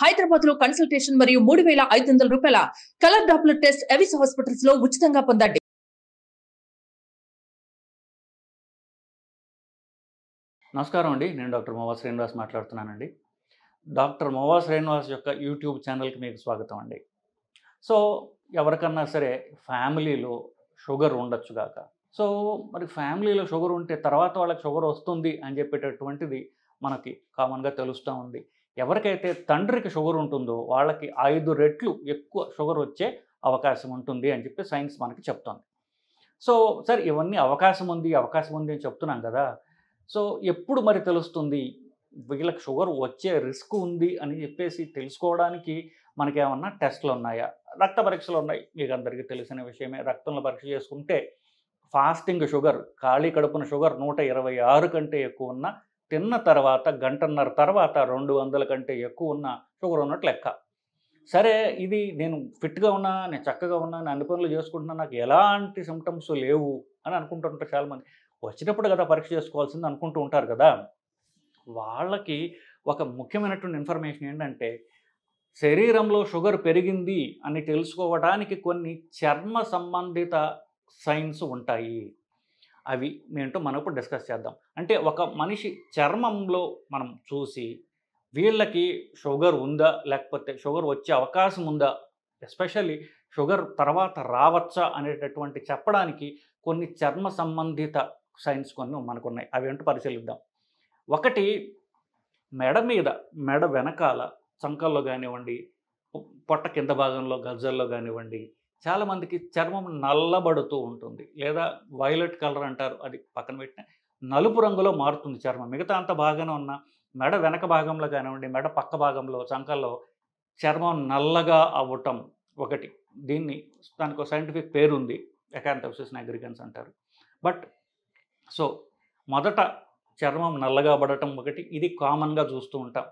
హైదరాబాద్ లో కన్సల్టేషన్ మరియు 3,500 రూపాయల colour Doppler test Avis hospitals లో ఉచితంగా పొందండి. నమస్కారం అండి. నేను డాక్టర్ మోవా శ్రీనివాస్ మాట్లాడుతున్నానండి. డాక్టర్ మోవా శ్రీనివాస్ యొక్క యూట్యూబ్ ఛానల్కి మీకు స్వాగతం అండి. సో ఎవరికన్నా సరే ఫ్యామిలీలో షుగర్ ఉండొచ్చు గాక. సో మరి ఫ్యామిలీలో షుగర్ ఉంటే తర్వాత వాళ్ళకి షుగర్ వస్తుంది అని చెప్పేటటువంటిది మనకి కామన్గా తెలుస్తూ ఉంది. ఎవరికైతే తండ్రికి షుగర్ ఉంటుందో వాళ్ళకి 5 రెట్లు ఎక్కువ షుగర్ వచ్చే అవకాశం ఉంటుంది అని చెప్పి సైన్స్ మనకి చెప్తోంది. సో సరే ఇవన్నీ అవకాశం ఉంది అని చెప్తున్నాం కదా. సో ఎప్పుడు మరి తెలుస్తుంది వీళ్ళకి షుగర్ వచ్చే రిస్క్ ఉంది అని చెప్పేసి తెలుసుకోవడానికి మనకేమన్నా టెస్టులు ఉన్నాయా? రక్త పరీక్షలు ఉన్నాయి, మీకు అందరికీ తెలిసిన విషయమే. రక్తంలో పరీక్ష చేసుకుంటే ఫాస్టింగ్ షుగర్, ఖాళీ కడుపున షుగర్ 126 కంటే ఎక్కువ ఉన్న, తిన్న తర్వాత గంటన్నర తర్వాత 200 కంటే ఎక్కువ ఉన్న షుగర్ ఉన్నట్టు లెక్క. సరే ఇది నేను ఫిట్గా ఉన్నా, నేను చక్కగా ఉన్నా, నేను అన్ని పనులు చేసుకుంటున్నా, నాకు ఎలాంటి సిమ్టమ్స్ లేవు అని అనుకుంటుంటారు చాలామంది. వచ్చినప్పుడు కదా పరీక్ష చేసుకోవాల్సింది అనుకుంటూ ఉంటారు కదా. వాళ్ళకి ఒక ముఖ్యమైనటువంటి ఇన్ఫర్మేషన్ ఏంటంటే శరీరంలో షుగర్ పెరిగింది అని తెలుసుకోవడానికి కొన్ని చర్మ సంబంధిత సైన్స్ ఉంటాయి. అవి ఏంటో మనం ఇప్పుడు డిస్కస్ చేద్దాం. అంటే ఒక మనిషి చర్మంలో మనం చూసి వీళ్ళకి షుగర్ ఉందా లేకపోతే షుగర్ వచ్చే అవకాశం ఉందా, ఎస్పెషల్లీ షుగర్ తర్వాత రావచ్చా అనేటటువంటి చెప్పడానికి కొన్ని చర్మ సంబంధిత సైన్స్ కొన్ని మనకున్నాయి. అవి ఏంటో పరిశీలిద్దాం. ఒకటి, మెడ వెనకాల చంకల్లో కానివ్వండి, పొట్ట కింద భాగంలో గజ్జల్లో కానివ్వండి, చాలామందికి చర్మం నల్లబడుతూ ఉంటుంది, లేదా వైలెట్ కలర్ అంటారు, అది పక్కన పెట్టిన నలుపు రంగులో మారుతుంది చర్మం. మిగతా అంత బాగానే ఉన్న మెడ వెనక భాగంలో కానివ్వండి, మెడ పక్క భాగంలో చంకల్లో చర్మం నల్లగా అవ్వటం ఒకటి. దానికి ఒక సైంటిఫిక్ పేరు ఉంది, ఎకాంథోసిస్ నిగ్రికన్స్ అంటారు. బట్ సో మొదట చర్మం నల్లగా పడటం ఒకటి, ఇది కామన్గా చూస్తూ ఉంటాం.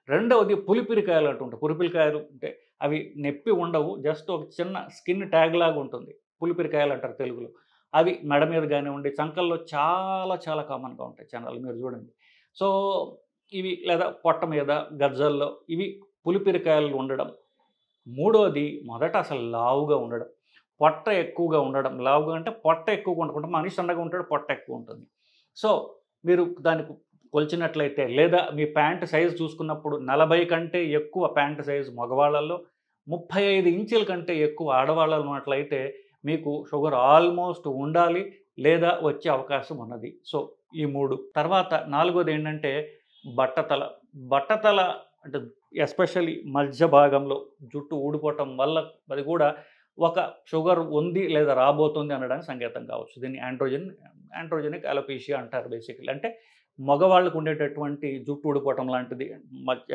రెండవది పులిపిరికాయలు అంటుంటాయి. పులిపిరికాయలు అంటే అవి నొప్పి ఉండవు, జస్ట్ ఒక చిన్న స్కిన్ ట్యాగ్ లాగా ఉంటుంది, పులిపిరికాయలు అంటారు తెలుగులో. అవి మెడ మీద కానివ్వండి, చంకల్లో చాలా చాలా కామన్గా ఉంటాయి ఛానల్, మీరు చూడండి. సో ఇవి, లేదా పొట్ట మీద గజ్జల్లో, ఇవి పులిపిరికాయలు ఉండడం. మూడోది, మొదట అసలు లావుగా ఉండడం, పొట్ట ఎక్కువగా ఉండడం. లావుగా అంటే పొట్ట ఎక్కువగా ఉండకుండా, మనిషి సన్నగా ఉంటాడు, పొట్ట ఎక్కువ ఉంటుంది. సో మీరు దానికి కొలిచినట్లయితే, లేదా మీ ప్యాంటు సైజు చూసుకున్నప్పుడు 40 కంటే ఎక్కువ ప్యాంటు సైజు మగవాళ్ళల్లో, 35 ఇంచుల కంటే ఎక్కువ ఆడవాళ్ళలో ఉన్నట్లయితే మీకు షుగర్ ఆల్మోస్ట్ ఉండాలి లేదా వచ్చే అవకాశం ఉన్నది. సో ఈ 3. తర్వాత 4వది ఏంటంటే బట్టతల అంటే ఎస్పెషల్లీ మధ్య భాగంలో జుట్టు ఊడిపోవటం వల్ల అది కూడా ఒక షుగర్ ఉంది లేదా రాబోతుంది అనడానికి సంకేతం కావచ్చు. దీన్ని ఆండ్రోజెనిక్ అలోపేషియా అంటారు బేసికలీ. అంటే మగవాళ్ళకు ఉండేటటువంటి జుట్టు ఊడిపోవటం లాంటిది,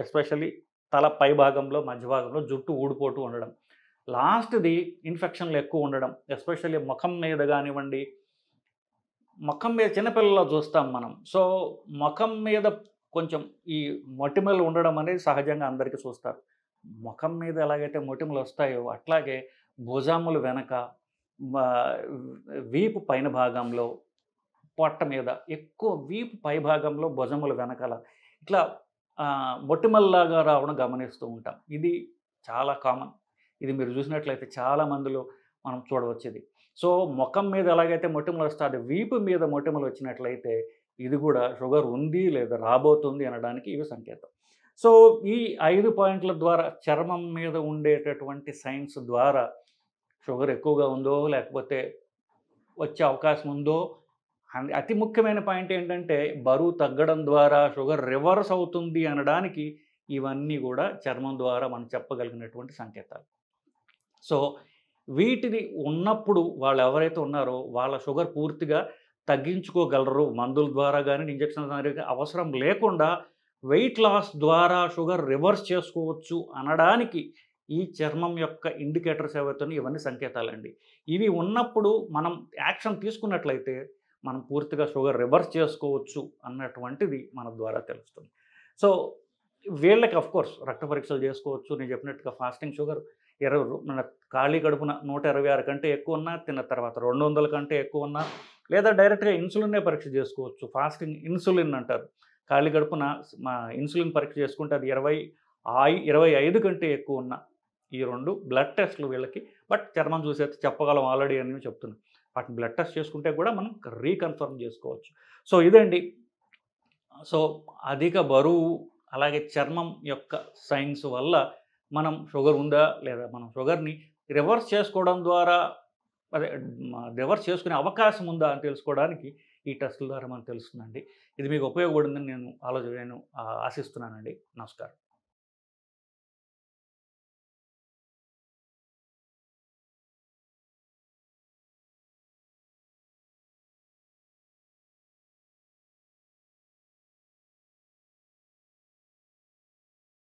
ఎస్పెషల్లీ తల పై భాగంలో మధ్య భాగంలో జుట్టు ఊడిపోతూ ఉండడం. లాస్ట్ది ఇన్ఫెక్షన్లు ఎక్కువ ఉండడం, ఎస్పెషల్లీ ముఖం మీద కానివ్వండి. ముఖం మీద చిన్నపిల్లల్లో చూస్తాం మనం. సో ముఖం మీద కొంచెం ఈ మొటిమలు ఉండడం అనేది సహజంగా అందరికీ చూస్తారు. ముఖం మీద ఎలాగైతే మొటిమలు వస్తాయో అట్లాగే భుజములు వెనక, వీపు పైన భాగంలో, పొట్ట మీద ఎక్కువ, వీపు పై భాగంలో, భుజముల వెనకాల ఇట్లా మొటిమల్లాగా రావడం గమనిస్తూ ఉంటాం. ఇది చాలా కామన్. ఇది మీరు చూసినట్లయితే చాలా మందిలో మనం చూడవచ్చు ఇది. సో ముఖం మీద ఎలాగైతే మొటిమలు వస్తాయో వీపు మీద మొటిమలు వచ్చినట్లయితే ఇది కూడా షుగర్ ఉంది లేదా రాబోతుంది అనడానికి ఇవి సంకేతం. సో ఈ 5 పాయింట్ల ద్వారా, చర్మం మీద ఉండేటటువంటి సైన్స్ ద్వారా షుగర్ ఎక్కువగా ఉందో లేకపోతే వచ్చే అవకాశం ఉందో. అతి ముఖ్యమైన పాయింట్ ఏంటంటే బరువు తగ్గడం ద్వారా షుగర్ రివర్స్ అవుతుంది అనడానికి ఇవన్నీ కూడా చర్మం ద్వారా మనం చెప్పగలిగినటువంటి సంకేతాలు. సో వీటిని ఉన్నప్పుడు వాళ్ళు ఎవరైతే ఉన్నారో వాళ్ళ షుగర్ పూర్తిగా తగ్గించుకోగలరు. మందుల ద్వారా కానీ, ఇంజక్షన్ ద్వారా అవసరం లేకుండా వెయిట్ లాస్ ద్వారా షుగర్ రివర్స్ చేసుకోవచ్చు అనడానికి ఈ చర్మం యొక్క ఇండికేటర్స్ ఏవైతున్నాయో ఇవన్నీ సంకేతాలండి. ఇవి ఉన్నప్పుడు మనం యాక్షన్ తీసుకున్నట్లయితే మనం పూర్తిగా షుగర్ రివర్స్ చేసుకోవచ్చు అన్నటువంటిది మన ద్వారా తెలుస్తుంది. సో వీళ్ళకి అఫ్కోర్స్ రక్త పరీక్షలు చేసుకోవచ్చు. నేను చెప్పినట్టుగా ఫాస్టింగ్ షుగర్ మన ఖాళీ కడుపున 126 కంటే ఎక్కువ ఉన్నా, తిన్న తర్వాత 200 కంటే ఎక్కువ ఉన్నా, లేదా డైరెక్ట్గా ఇన్సులిన్నే పరీక్ష చేసుకోవచ్చు. ఫాస్టింగ్ ఇన్సులిన్ అంటారు. ఖాళీ కడుపున ఇన్సులిన్ పరీక్ష చేసుకుంటే అది 25 కంటే ఎక్కువ ఉన్న ఈ 2 బ్లడ్ టెస్టులు వీళ్ళకి. బట్ చర్మం చూసైతే చెప్పగలం ఆల్రెడీ అని చెప్తున్నాను. వాటిని బ్లడ్ టెస్ట్ చేసుకుంటే కూడా మనం రీకన్ఫర్మ్ చేసుకోవచ్చు. సో ఇదండి. సో అధిక బరువు అలాగే చర్మం యొక్క సైన్స్ వల్ల మనం షుగర్ ఉందా లేదా, మనం షుగర్ని రివర్స్ చేసుకోవడం ద్వారా రివర్స్ చేసుకునే అవకాశం ఉందా అని తెలుసుకోవడానికి ఈ టెస్టుల ద్వారా మనకు తెలుస్తుందండి. ఇది మీకు ఉపయోగపడిందని నేను ఆశిస్తున్నానండి. నమస్కారం.